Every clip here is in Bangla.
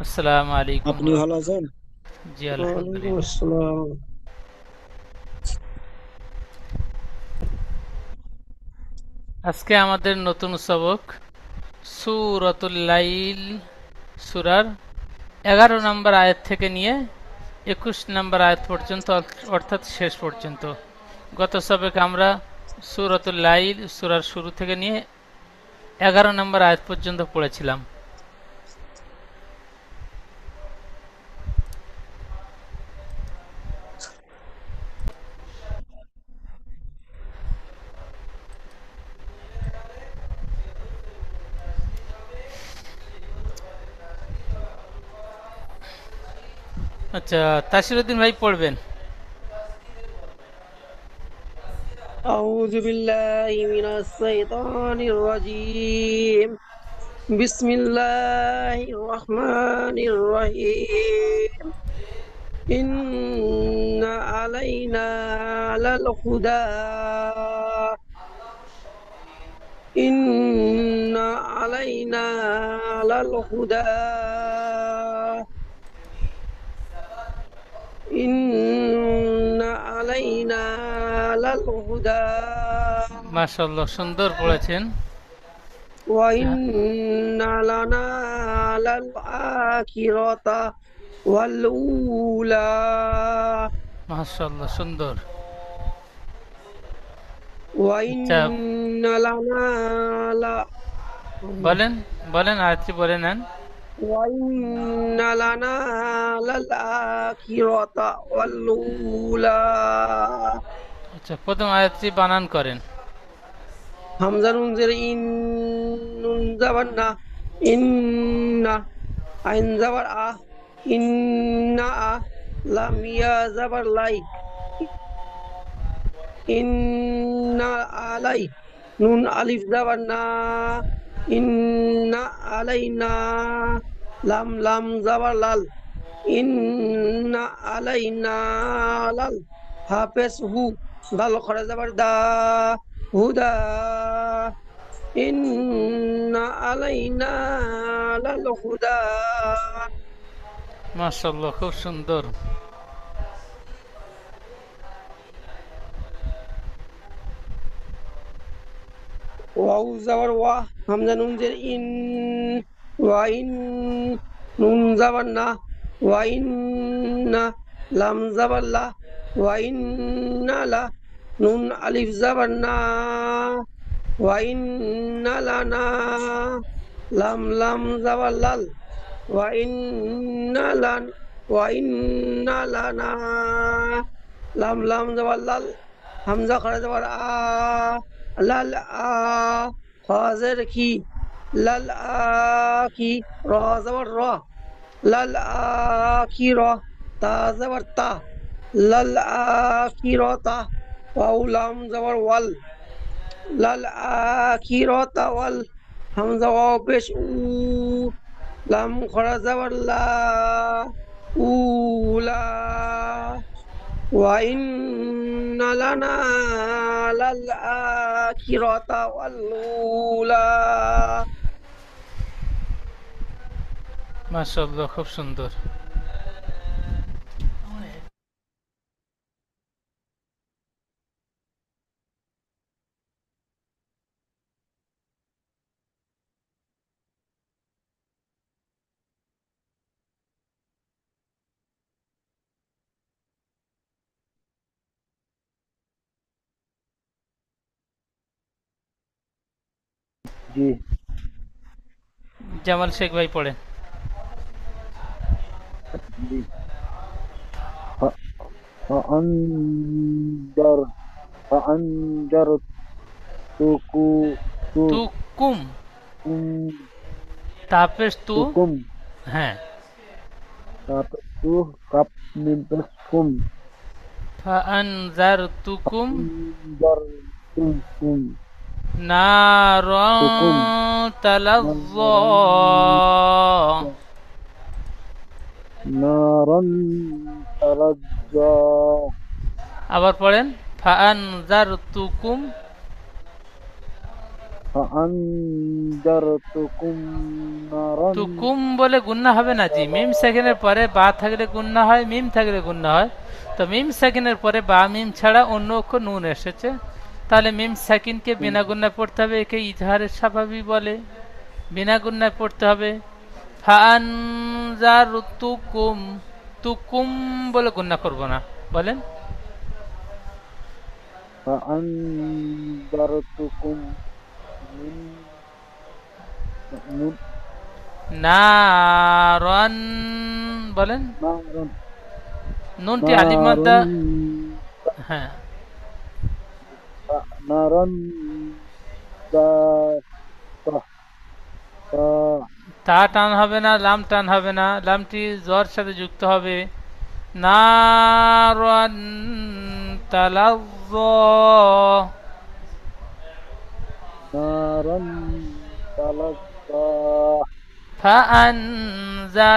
আসসালামু আলাইকুম আপনি ভালো আছেন? জি ওয়ালাইকুম আলহামদুলিল্লাহ। আসসালাম। আজকে আমাদের নতুন সবক সূরাতুল লাইল সূরার 11 নম্বর আয়াত থেকে নিয়ে 21 নম্বর আয়াত পর্যন্ত, অর্থাৎ শেষ পর্যন্ত। গত সবকে আমরা সূরাতুল লাইল সূরার শুরু থেকে নিয়ে 11 নম্বর আয়াত পর্যন্ত পড়েছিলাম। আচ্ছা, তাসিরউদ্দিন ভাই পড়বেন। أعوذ بالله من الشيطان الرجيم. بسم الله الرحمن الرحيم. إن علينا للهدى. إن علينا للهدى. إن علينا للهدى. মাশাআল্লাহ, সুন্দর পড়েছেন। وإن لنا للآخرة والأولى. মাশাআল্লাহ, সুন্দর। আচ্ছা, وإن لنا ل... বলেন বলেন, আয়াতটি বলে নেন। وإن لنا للآخرة والأولى. আচ্ছা, প্রথম আয়াতটি বানান করেন। হামজা নুন জের ইন, নুন জাবার না, ইন্না, আইন জাবার আহ, ইন্না আহ, লাম ইয়া জাবার লাই, ইন্না আলাই, নুন আলিফ জাবার না, ইন্না আলাইনা, লাম লাম জাবার লাল, ইন্না আলাইনা লাল, হাফেজ হু, দাল খরা জাবার দা, হুদা, ইন্না আলাইনা লাল হুদা। মাশাআল্লাহ, খুব সুন্দর। ওয়াউ জাবার ওয়া, হামজা নুন জের ইন, ওয়া ইন, নুন জাবার না, ওয়া ইন না, লাম জাবার লা, ওয়া ইন না লা, নুন আলিফ জাবার না, ওয়া ইন না লা না, লাম লাম জাবার লাল, ওয়া ইন না লান, ওয়া ইন না লা না, লাম লাম জাবার লাল, হামজা খরা যাবার আ, লাল আ, হাজের কি, লাল আ কি, র যাবার র, লাল আ কি র, তা যাবার তা, লাল আ কি র তা, ওয়াউ লাম যাবার ওয়াল, লাল আ কি র তা ওয়াল, হামজা ওয়াও পেশ উ, লাম খরা যাবার লা, উলা। وإن لنا للآخرة والأولى. মাশাআল্লাহ, খুব সুন্দর। জি। জামাল শেখ ভাই পড়েন। জি। ফা- فأنذر فأنذرتكم তু কুম, তাপেশ তু, হ্যাঁ। تু কাপ মিনকুম ফাআনজারতুকুম أنذرتكم নারান তালাজ্জা। نارا تلظى আবার পড়েন, ফাআনজারতুকুম فأنذرتكم نارا তুকুম বলে গুন্না হবে না জি, মিম সেকেন্ডের পরে বা থাকলে গুন্না হয়, মিম থাকলে গুন্না হয়। তো মিম সেকেন্ডের পরে বা মিম ছাড়া অন্য অক্ষর নুন এসেছে, তাহলে মিম সেকেন্ডকে বিনা গুন্নায় পড়তে হবে, একে ইজহারের স্বাভাবিক বলে, বিনা গুন্নায় পড়তে হবে। ফাআনজারতুকুম, তুকুম বলে গুন্না করব না, বলেন। فأنذرتكم من من নারন বলেন, نارا নুনটি আলিফ نارا মাদ্দা। হ্যাঁ, نارا ذات তা টান হবে না, লাম টান হবে না, লামটি জর সাথে যুক্ত হবে। নারন তালাজ্জা, نارا تلظى فأنذرتكم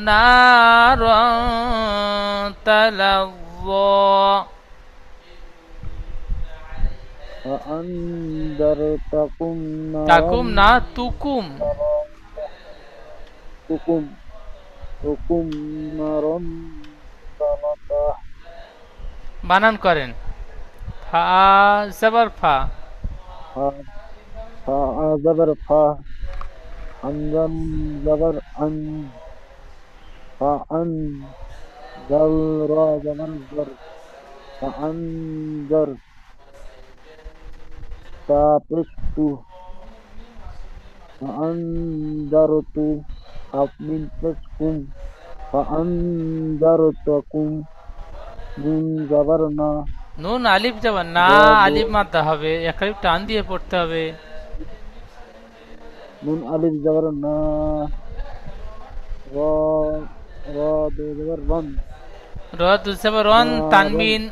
نارا تلظى। فأنذرتكم نارا তাকুম না, তুকুম। تكم تكم نارا تلظى বানান করেন, ফা জবর ফা, زبر فا حمزا زبر أن فأن زر را زبر زر فأنذر تابست فأنذرت من تسكم فأنذرتكم من زبرنا নুন আলিফ যাবার না, আলিফ মাদ্দা হবে, এক আলিফ টান দিয়ে পড়তে হবে। من ألف زبرنا را را دو زبر رن র দুসেবা রন, তানবিন,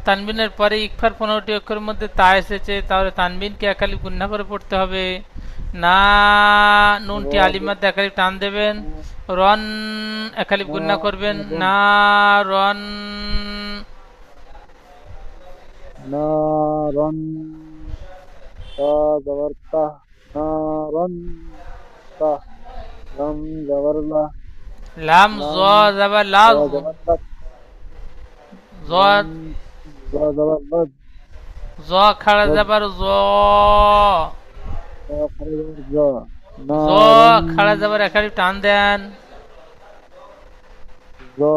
তানবিনের পরে ইকফার 15টি অক্ষরের মধ্যে তা এসেছে, তাহলে তানবিনকে এক আলিফ গুন্না করে পড়তে হবে। না, নুনটি আলিফ মাদ্দা এক আলিফ টান দেবেন, রন এক আলিফ গুন্না করবেন, না রন। نارا تا زبر تا نارا تا لم زبر لا লাম জ যাবার লা, را زبر لك জ لم را زبر لد জ খাড়া যাবার জ, را خرج زا জ نارا খাড়া যাবার এক আলিফ টান দেন, زا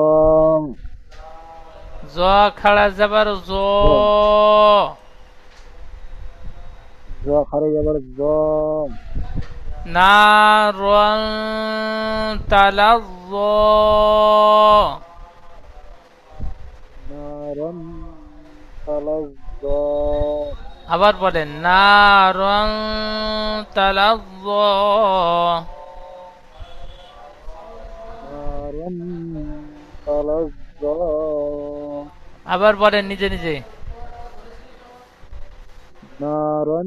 জ খাড়া যাবার জ, زا خرج زبر زا নারন তালাজ্জা, نارا تلظى আবার বলেন নারন তালাজ্জা, نارا تلظى আবার বলেন নিজে নিজে। نارا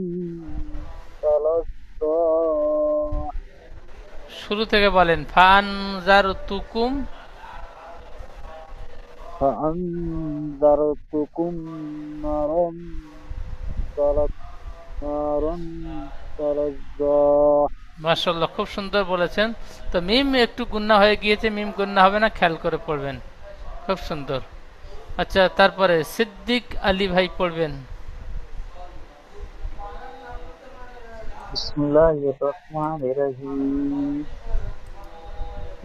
تلظى শুরু থেকে بولن فأنذرتكم فأنذرتكم نارا تلظى মাশাআল্লাহ, খুব সুন্দর বলেছেন। তো মিম একটু গুন্না হয়ে গিয়েছে, মিম গুন্না হবে না, খেয়াল করে পড়বেন। খুব সুন্দর। আচ্ছা, তারপরে সিদ্দিক আলী ভাই পড়বেন। বিসমিল্লাহির রহমানির রহিম।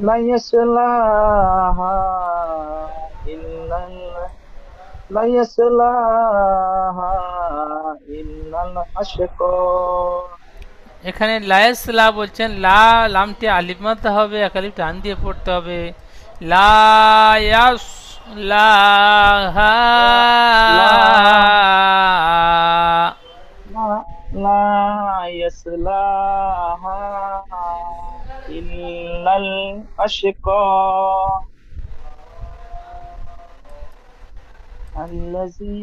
লা ইয়াসলাহা ইল্লাল আশকা। এখানে লায়াসলা বলছেন, লা লামটি আলিফ মানতে হবে, এক আলিফ টান দিয়ে পড়তে হবে। লায়াসলাহা লা ইয়াসলাহা ইল্লাল আশকা আল্লাযী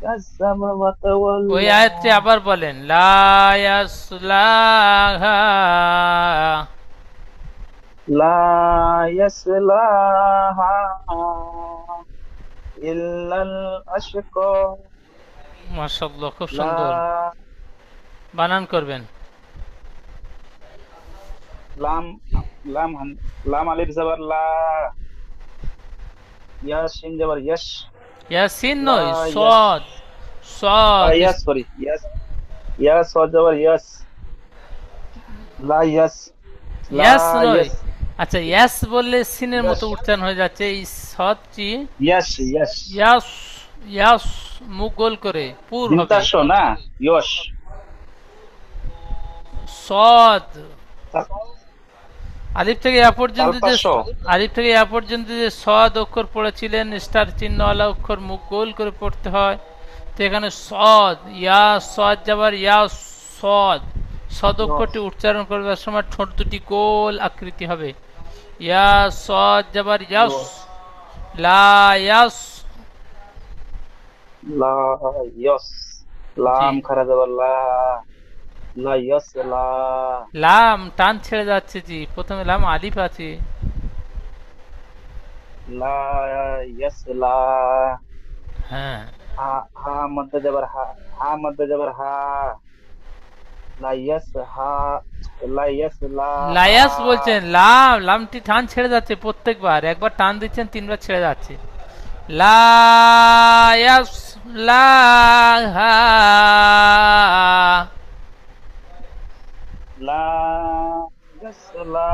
কাযযাবা ওয়া তাওয়াল্লা। ওই আয়াতটি আবার বলেন, লায়াসলাহা লা ইয়াসলাহা ইল্লাল আশকা। মাশাআল্লাহ, খুব সুন্দর। বানান করবেন। লাম লাম লাম আলিফ জবর লা, ইয়া শিন জবর ইয়াশ, ইয়াসিন লা নয়, ইয়াস, সদ। সদ। ইয়াস সরি ইয়াস, ইয়াস সদ জবর ইয়াস, লা ইয়াস, লা ইয়াস নয়। ইয়াস, আচ্ছা, ইয়াস বললে সিনের ইয়াস মতো উচ্চারণ হয়ে যাচ্ছে। এই সদটি ইয়াস ইয়াস, ইয়াস, ইয়াস মুখ গোল করে পুর হবে। জিমতাস না ইয়স। সদ। আলিফ থেকে ইয়া পর্যন্ত যে তালপাশ, আলিফ থেকে ইয়া পর্যন্ত যে সদ অক্ষর পড়েছিলেন, স্টার চিহ্নওয়ালা অক্ষর মুখ গোল করে পড়তে হয়। তো এখানে সদ, ইয়া সদ যাবার ইয়া সদ, সদ অক্ষরটি উচ্চারণ করবার সময় ঠোঁট দুটি গোল আকৃতি হবে। ইয়া সদ যাবার ইয়াস, লা ইয়াস। লা ইয়াস, লাম খারা জবর লা, লা ইয়াস লা, লাম টান ছেড়ে যাচ্ছে জি, প্রথমে লাম আলিফ আছে। লা ইয়াস লা, হ্যাঁ, হা হা মধ্যে জবর হা, হা মধ্যে জবর হা, লা ইয়াস হা, লা ইয়াস লা, লায়াস বলছেন, লাম, লামটি টান ছেড়ে যাচ্ছে প্রত্যেকবার। একবার টান দিচ্ছেন, তিনবার ছেড়ে যাচ্ছে। লায়াস, লাহা। লা ইয়াস লা,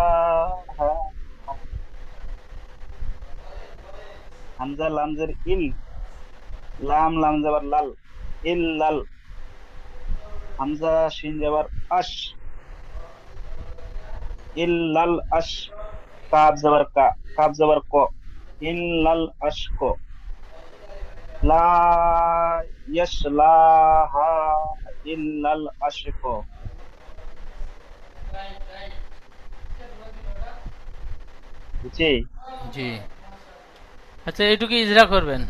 হামজা লাম জের ইল, লাম লাম জবর লাল, ইল লাল, হামজা শিন জবর আশ, ইল লাল আশ, কাব জবর কা, কাব জবর ক, ইল লাল আশ ক, লা ইয়াস লা হা, ইল লাল আশ ক। বুঝছি? জি। আচ্ছা, এইটুকু ইজরা করবেন।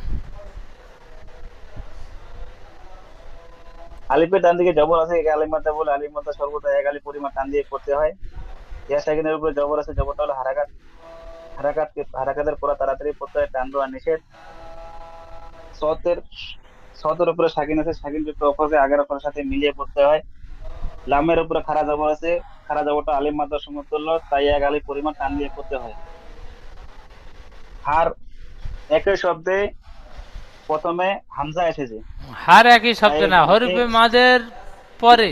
আলিফের ডান দিকে জবর আছে, একে আলিফ মাদ্দা বলে। আলিফ মাদ্দা সর্বদা এক আলিফ পরিমাণ টান দিয়ে করতে হয়। ইয়া সাকিনের উপরে জবর আছে, জবরটা হলো হারাকাত। হারাকাতের পর তাড়াতাড়ি পড়তে হয়, টান দেওয়া নিষেধ। সতের সতের উপরে সাকিন আছে, সাকিন যুক্ত অক্ষরকে আগের অক্ষরের সাথে মিলিয়ে পড়তে হয়। লামের উপরে খাড়া জবর আছে, খাড়া জবরটা আলিফ মাদ্দার সমতুল্য, তাই এক আলিফ পরিমাণ টান দিয়ে পড়তে হয়। হার একই শব্দে প্রথমে হামজা এসেছে, হার একই শব্দ তাই না, একে হরফে মাদের পরে।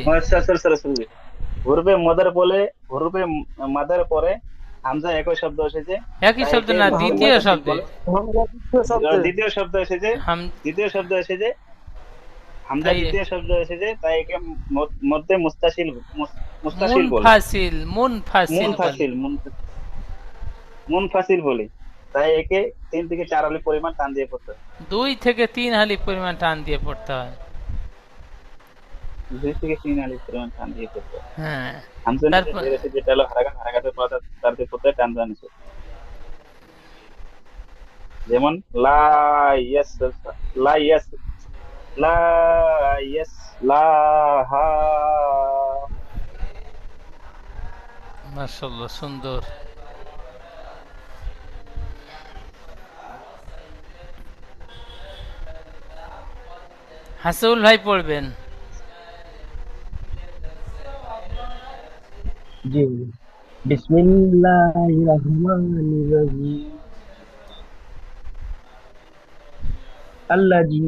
হরুপে মদের বলে, হরুপে মাদের পরে হামজা একই শব্দ এসেছে, একই তাই শব্দ একে না, হামজা দ্বিতীয় মুত্তাসিল শব্দে। বলে। হামজা দ্বিতীয় শব্দে। দ্বিতীয় শব্দ এসেছে, হাম দ্বিতীয় শব্দ এসেছে, হামজা তাই দ্বিতীয় শব্দ এসেছে, তাই একে মধ্যে মুস্তাসিল মুস্তাসিল বলে। মুনফাসিল, মুনফাসিল বলে। মুনফাসিল মুনফাসিল বলে, তাই একে 3 থেকে 4 আলিফ পরিমাণ টান দিয়ে পড়তে হয়। 2 থেকে 3 আলিফ পরিমাণ টান দিয়ে পড়তে হয়। 2 থেকে 3 আলিফ পরিমাণ টান দিয়ে পড়তে হয়। হ্যাঁ, হামজা নিচে তারপর জের আছে, যেটা হলো হারাকাত, হারাকাতের পর তার দিয়ে পড়তে হয় টান দেওয়া নিষেধ। যেমন লা ইয়াস, লা ইয়াস, লা ইয়াস লা হা। মাশাআল্লাহ, সুন্দর। হাসিবুল ভাই পড়বেন। জি, বিসমিল্লাহির রহমানির রহিম। আল্লাযী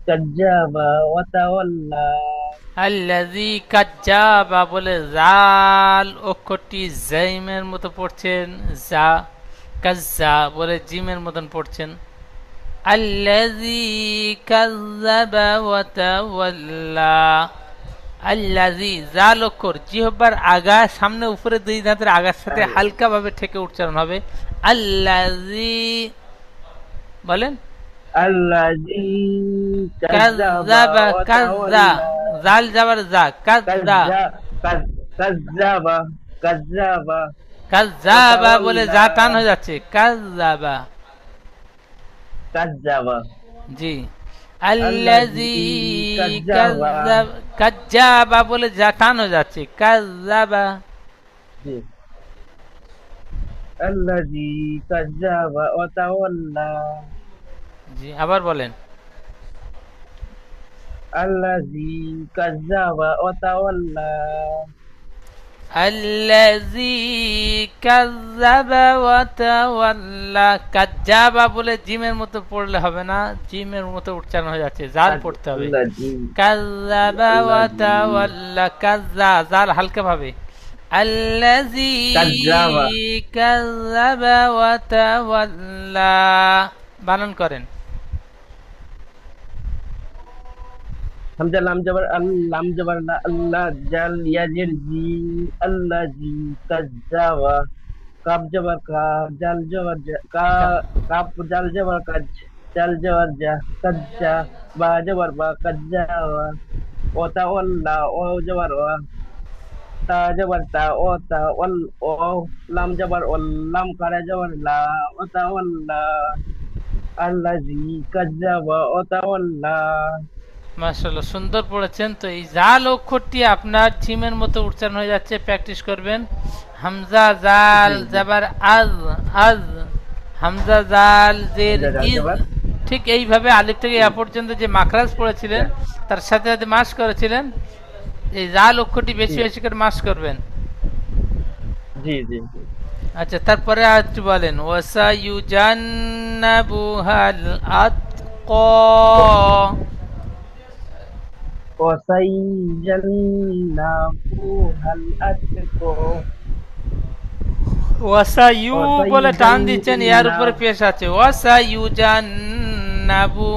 কাজ্জাবা ওয়া তাওয়াল্লা। আল্লাযী কাজ্জাবা বলে জাল অক্ষরটি জাইমের মতো পড়ছেন, যা কাজ্জা বলে জিমের মতন পড়ছেন। আল্লাযী কাজ্জাবা ওয়া তাওয়াল্লা। আল্লাযী, জাল অক্ষর জিহ্বার আগা, সামনে উপরে 2 দাঁতের আগার সাথে হালকা ভাবে ঠেকে উচ্চারণ হবে। আল্লাযী বলেন। আল্লাযী কাজ্জাবা, কাজ্জা, জাল যাবার যা, কাজ্জা। কাজ্জাবা কাজ্জাবা কাজ্জাবা বলে যা টান হয়ে যাচ্ছে, কাজ্জাবা। কাজ্জাবা। জি। আল্লাযী কাজ্জাবা, কাজ্জাবা বলে যা টান হয়ে যাচ্ছে, কাজ্জাবা। জি। আল্লাযী কাজ্জাবা ওয়া তাওয়াল্লা। জি, আবার বলেন। الذي كذب وتولى আল্লাযী কাযযাবা ওয়া তাওয়াল্লা। কাযযাবা বলে জিমের মতো পড়লে হবে না, জিমের মতো উচ্চারণ হয়ে যাচ্ছে, জাল পড়তে হবে। الذي কাযযাবা ওয়া الذي তাওয়াল্লা, কাযযা জাল হালকা ভাবে। আল্লাযী كذب কাযযাবা ওয়া তাওয়াল্লা, বানান করেন। همزة لام جبر لام جبر لا الله جل يجر جي الذي كذب كاب جبر كا جل جبر كا كاب جل جبر كج جل جبر جا كجا با جبر با كجا وتولى او جبر تا جبر تا او تا ول او لام جبر ول لام كره جبر لا وتولى الذي كذب وتولى। মাশাআল্লাহ, সুন্দর পড়েছেন। তো এই জাল অক্ষরটি আপনার জিমের মতো উচ্চারণ হয়ে যাচ্ছে, প্র্যাকটিস করবেন। হামজা জাল জাবার আজ, আজ হামজা জাল জের ইজ, ঠিক এইভাবে আলিফ থেকে ইয়া পর্যন্ত যে মাখরাজ পড়েছিলেন তার সাথে সাথে মাস করেছিলেন, এই জাল অক্ষরটি বেশি বেশি করে মাস করবেন। জি জি। আচ্ছা, তারপরে আরেকটু বলেন। ওয়াসায়ুজান্নাবুহাল আতকা, وسيجنبها الأتقى ওয়াসায়ু বলে টান দিচ্ছেন, ইয়ার উপরে পেশ আছে। ওয়াসায়ুজান্নাবু,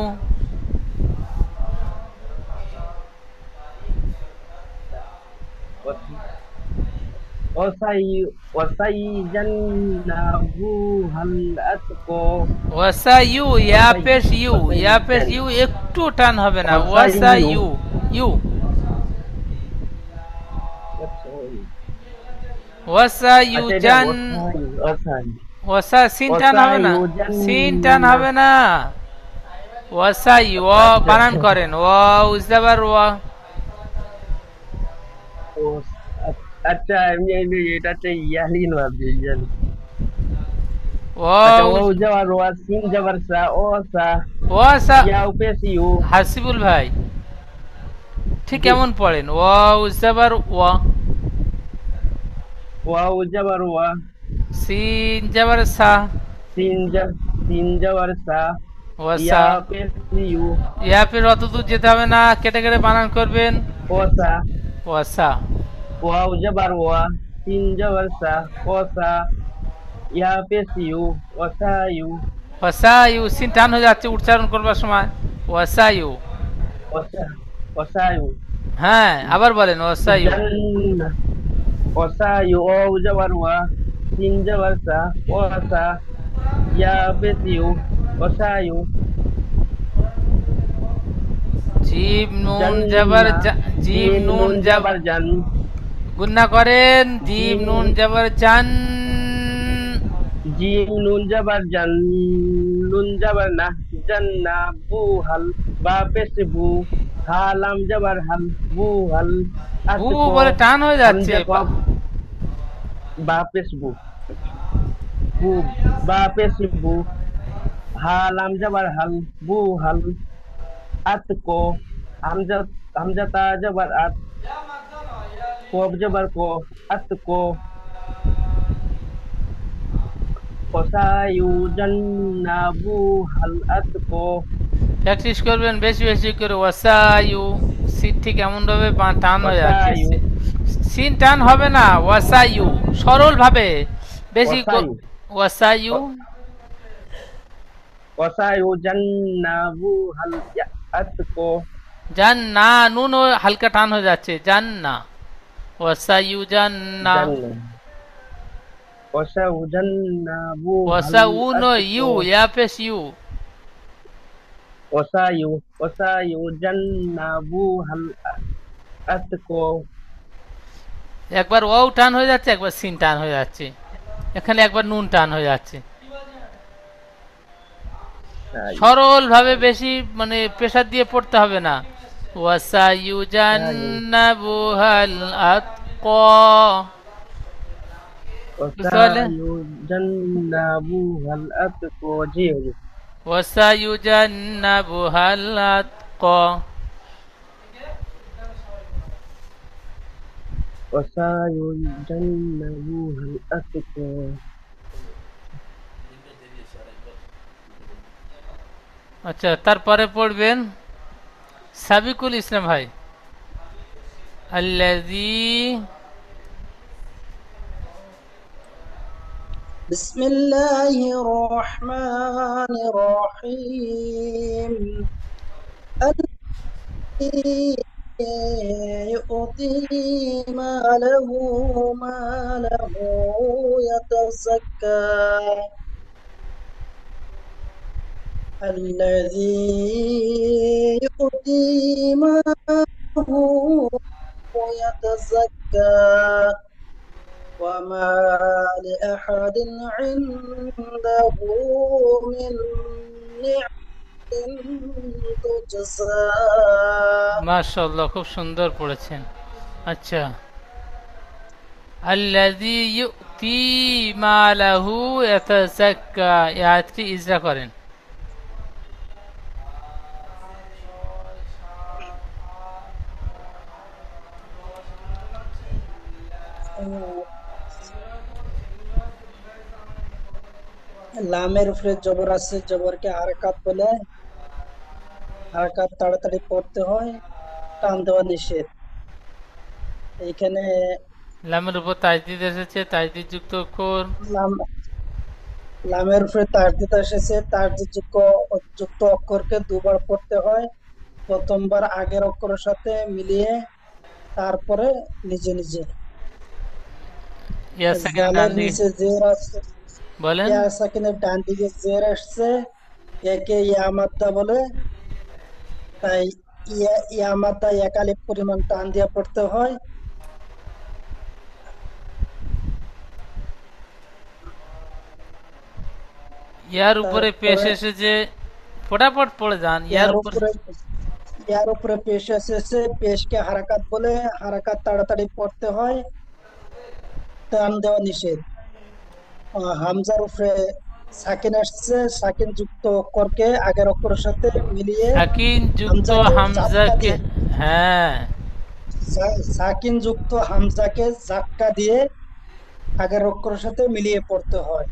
وسيجنبها الأتقى ওয়াসায়ু ইয়া পেশ ইউ, ইয়া পেশ ইউ একটু টান হবে না। ওয়াসায়ু ইউ, ওয়াসায়ুজান, ওয়াসা সিন টান হবে না, সিন টান হবে না। ওয়াসায়ু, ও বানান করেন। ওয়া উজদাবার ওয়া, আচ্ছা আমি এটাতে ইয়ালিন ভাবছি ইয়ালি। ওয়া আচ্ছা ও জবর ওয়া সিন জবর সা ও সা ওয়াসা, ইয়া উপেস ইউ। হাসিবুল ভাই ঠিক কেমন পড়েন? ওয়া উজদাবার ওয়া, ওয়া জবর ওয়া সিন জাবার সা, সিন জবর সা ওয়াসা, ইয়া উপেস ইউ ইয়া ফির অত দূর যেতে হবে না, কেটে কেটে বানান করবেন। ও সা ওয়াসা, ওয়া জবর ওয়া সিন জবর সা ও সা ইয়া উপেস ইউ ওয়াসা ইউ ওয়াসায়ু, সিন টান হয়ে যাচ্ছে উচ্চারণ করবার সময়। ওয়াসায়ু, ওয়াসা ওয়াসা ইউ। হ্যাঁ আবার বলেন। ওয়াসায়ু, জান্নাহ ওয়াসা ইউ ও জবর ওয়া সিন জবর সা ও সা ইয়া উপেস ইউ ওয়াসা ইউ। জিম নুন জাবার জিম নুন জাবার, জান গুন্না করেন। জিম নুন জাবার জান, জিম নুন জাবার জান নুন জাবার না জান্না বু হাল বা পেশ বু হালাম জাবার হাল বু হাল বু বলে টান হয়ে যাচ্ছে। বা পেশ বু বু বা পেশ বু হালাম জাবার হাল বু হাল আত কো হামজা হামজা তা জাবার আত কো জাবার কো আত কো ওয়াসায়ুজান্নাবুহাল আতকা। প্র্যাকটিস করবেন বেশি বেশি করে। ওয়াসায়ু, সিন ঠিক এমন ভাবে টান হয়ে যাচ্ছে, সিন টান হবে না। ওয়াসায়ু সরল ভাবে বেশি। ওয়াসায়ু, ওয়াসায়ুজান্নাবুহাল আতকা। জান্না, নুন হালকা টান হয়ে যাচ্ছে। জান্না, ওয়াসায়ুজান্না, ওয়াসায়ুজান্নাবুহাল ওয়াসাউন ইউ, ইয়া পেশ ইউ। ওয়াসায়ুজান্নাবুহাল আতকা। একবার ওয়াও টান হয়ে যাচ্ছে, একবার সিন টান হয়ে যাচ্ছে, এখানে একবার নুন টান হয়ে যাচ্ছে। সরল ভাবে বেশি মানে প্রেসার দিয়ে পড়তে হবে না। ওয়াসায়ুজান্নাবুহাল আতকা, ওয়াসায়ুজান্নাবুহাল আতকা। জি। ওয়াসায়ুজান্নাবুহাল আতকা। وسيجنبها الأتقى আচ্ছা, তারপরে পড়বেন সাবিকুল ইসলাম ভাই। আল্লাযী بسم الله الرحمن الرحيم الذي يؤتي ماله يتزكى الذي يؤتي ماله يتزكى وما لأحد عنده من نعمة تجزى মাশাআল্লাহ, খুব সুন্দর পড়েছেন। আচ্ছা, আল্লাযী ইউতি মালাহু ইয়াতাযাক্কা, এই আয়াতটি ইজরা করেন। লামের উপরে জবর আছে, জবরকে হারাকাত বলে, হারাকাত তাড়াতাড়ি পড়তে হয়, টান দেওয়া নিষেধ। এইখানে লামের উপর তাজদিদ এসেছে, তাজদিদ যুক্ত অক্ষর। লাম লামের উপরে তাসদিদ এসেছে, তাসদিদ যুক্ত অক্ষরকে দুবার পড়তে হয়। প্রথমবার আগের অক্ষরের সাথে মিলিয়ে, তারপরে নিজে নিজে। ইয়া সাকিনের ডান জালের দিকে নিচে জের আছে, বলেন। ইয়া সাকিনের ডান দিকে জের আসছে, একে ইয়া মাদ্দা বলে। তাই ইয়া মাদ্দা এক আলিফ পরিমাণ টান দিয়ে পড়তে হয়। ইয়ার উপরে পেশ তারপরে এসেছে, ফটাফট পড়ে যান। ইয়ার উপরে ইয়ার উপরে পেশ এসেছে, পেশকে হারাকাত বলে, হারাকাত তাড়াতাড়ি পড়তে হয়, টান দেওয়া নিষেধ। হামজার উপরে সাকিন আসছে, সাকিন যুক্ত অক্ষরকে আগের অক্ষরের সাথে মিলিয়ে সাকিন যুক্ত হামজাকে ধাক্কা হামজাকে, দিয়ে, হ্যাঁ, সাকিন যুক্ত হামজাকে ধাক্কা দিয়ে আগের অক্ষরের সাথে মিলিয়ে পড়তে হয়।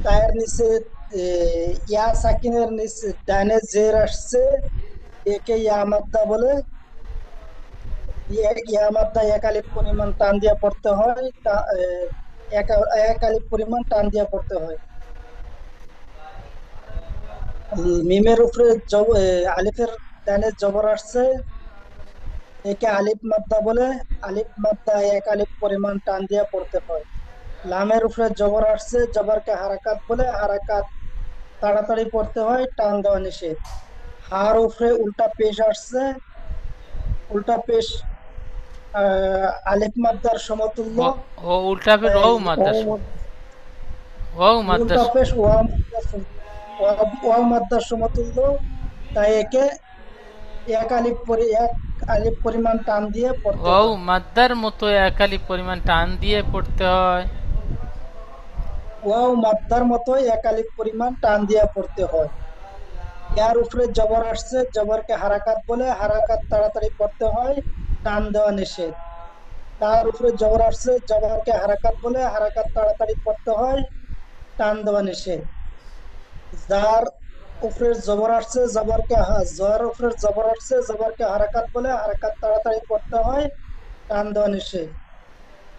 তায়ের নিচে ইয়া সাকিনের নিচে ডানে জের আসছে, একে ইয়া মাদ্দা বলে। ইয়া মাদ্দা এক আলিফ পরিমাণ টান দিয়ে পড়তে হয়, এক আলিফ পরিমাণ টান দিয়ে পড়তে হয়। মিমের উপরে আলিফের ডানে জবর আসছে, একে আলিফ মাদ্দা বলে। আলিফ মাদ্দা এক আলিফ পরিমাণ টান দিয়ে পড়তে হয়। লামের উপরে জবর আসছে, জবরকে হারাকাত বলে, হারাকাত তাড়াতাড়ি পড়তে হয়, টান দেওয়া নিষেধ। হার উপরে উল্টা পেশ আসছে, উল্টা পেশ আলিফ মাদ্দার সমতুল্য। ও উল্টা পেশ ওয়াও মাদ্দা, ওয়াও মাদ্দা, উল্টা পেশ ওয়াও মাদ্দার সমতুল্য। তাই একে এক আলিফ পরিমাণ টান দিয়ে পড়তে ওয়াও হয়। মাদ্দার মতো একালি পরিমাণ টান দিয়ে পড়তে হয়। ওয়াও মাদ্দার মতো এক আলিফ পরিমাণ টান দিয়ে পড়তে হয়। ইয়ার উপরে জবর আসছে, জবরকে হারাকাত বলে, হারাকাত তাড়াতাড়ি পড়তে হয়, টান দেওয়া নিষেধ। তার উপরে জবর আসছে, জবরকে হারাকাত বলে, হারাকাত তাড়াতাড়ি পড়তে হয়, টান দেওয়া নিষেধ। যার উপরে জবর আসছে, জর উপরে জবর আসছে, জবরকে হারাকাত বলে, হারাকাত তাড়াতাড়ি পড়তে হয়, টান দেওয়া নিষেধ।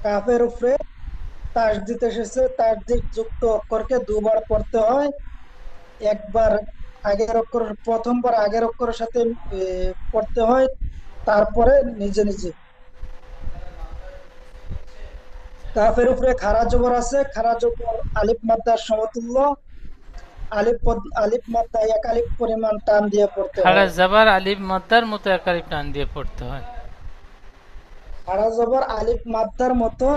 কাফের উপরে তাসদিদ এসেছে, তাসদিদ যুক্ত অক্ষরকে দুবার পড়তে হয়। একবার প্রথমবার আগের অক্ষরের সাথে পড়তে হয়, তারপরে নিজে নিজে। কাফের উপরে খাড়া জবর আছে, খাড়া জবর আলিফ মাদ্দার সমতুল্য। আলিফ মাদ্দা এক আলিফ পরিমাণ টান দিয়ে পড়তে খাড়া হয়। জাবার আলিফ মাদ্দার মতো একালি টান দিয়ে পড়তে হয়। খাড়া জবর আলিফ মাদ্দার মতো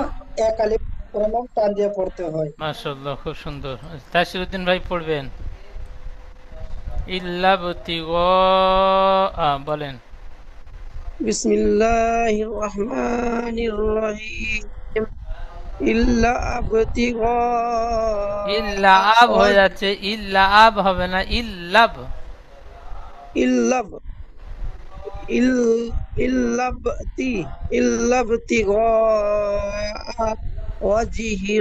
এক আলিফ পরিমাণ টান দিয়ে পড়তে হয়। মাশাআল্লাহ, খুব সুন্দর। তাসিরউদ্দিন ভাই পড়বেন। ইল্লা বুতিগা, বলেন। বিসমিল্লাহির রহমানির রহিম ইল্লা আবতিগা ইল্লা আব হয়ে যাচ্ছে, ইল্লা আব হবে না, ইল্লাব। ইল্লাব ইল্লাবতি ইল্লাবতি ওয়াজিহি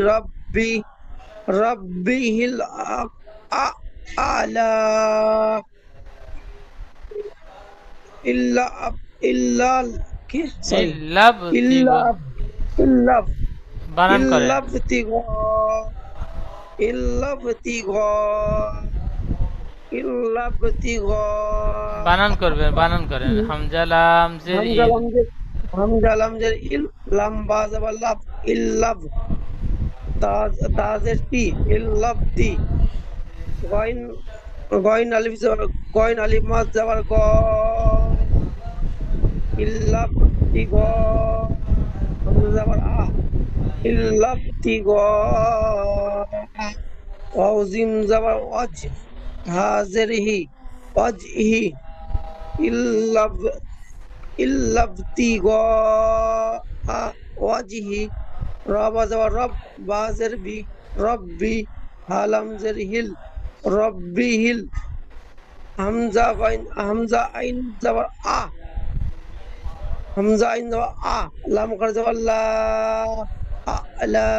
রাব্বিহিল আলা ইল্লা ইল্লা কি সরি ইল্লাবতিগো ইল্লা ইল্লা বানান করেন ইল্লাবতি ইল্লাবতি ইল্লাবতি বানান করবেন বানান করেন হামজা লাম জের ই হামজা লাম জের ইল লাম বা যাবার লাভ ইল্লাব তাজের তি ইল্লাবতি গয়ন গয়ন আলিফ যাবার গয়ন আলিফ মাছ যাবার গ ইল্লাবতি হামজা যাবার আ ইল্লাবতি ওয়াজিম যাবার ওয়াজ হাজের হি ওয়াজহি ইল্লাব ইল্লাবতি ওয়াজহি রবা যাবার রব বাজের বি রব্বি হালাম জের হিল রব্বি হিল হামজা আইন যাবার আ হামজা আইন যাবার আ লাম করে যাবার লা আলা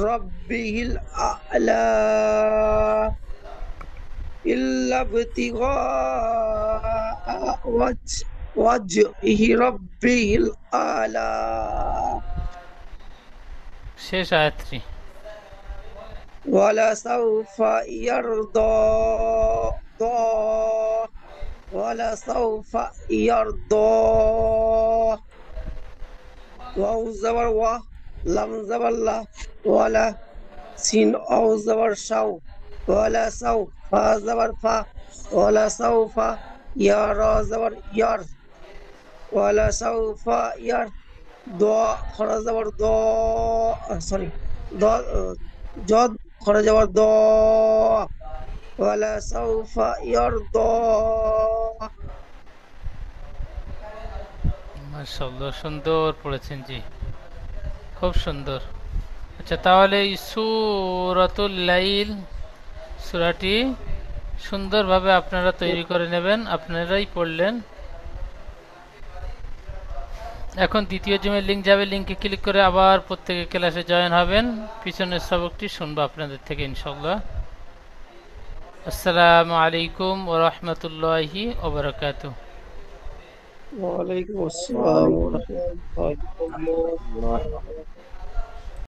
রব্বিহিল আলা ইল্লা বতিগা ওয়াজহি রব্বিহিল আলা শেষ আয়াতটি ওয়ালা সাউফা ইয়ারদা ওয়ালা সাউফা ইয়ারদা ওয়াও যাবার ওয়া লাম যাবার লা ওয়ালা সিন আও যাবার শাও ওয়ালা সাউ ফা যাবার ফা ওয়ালা সাউফা ইয়ারা যাবার ইয়ার ওয়ালা সাউফা ইয়ার দোয়া খরা যাবার দ সরি জদ খরা যাবার দ ওয়ালা সাউফা ইয়ারদা মাশাআল্লাহ সুন্দর পড়েছেন জি খুব সুন্দর আচ্ছা তাহলে এই সূরাতুল লাইল সূরাটি সুন্দরভাবে আপনারা তৈরি করে নেবেন আপনারাই পড়লেন এখন দ্বিতীয় জুমের লিংক যাবে লিংকে ক্লিক করে আবার প্রত্যেকে ক্লাসে জয়েন হবেন পিছনের সবকটি শুনবো আপনাদের থেকে ইনশাআল্লাহ আসসালামু আলাইকুম ওয়া রাহমাতুল্লাহি ওয়া বারাকাতুহু ওয়ালাইকুম আসসালাম ওয়া রাহমাতুল্লাহি ওয়া বারাকাতুহু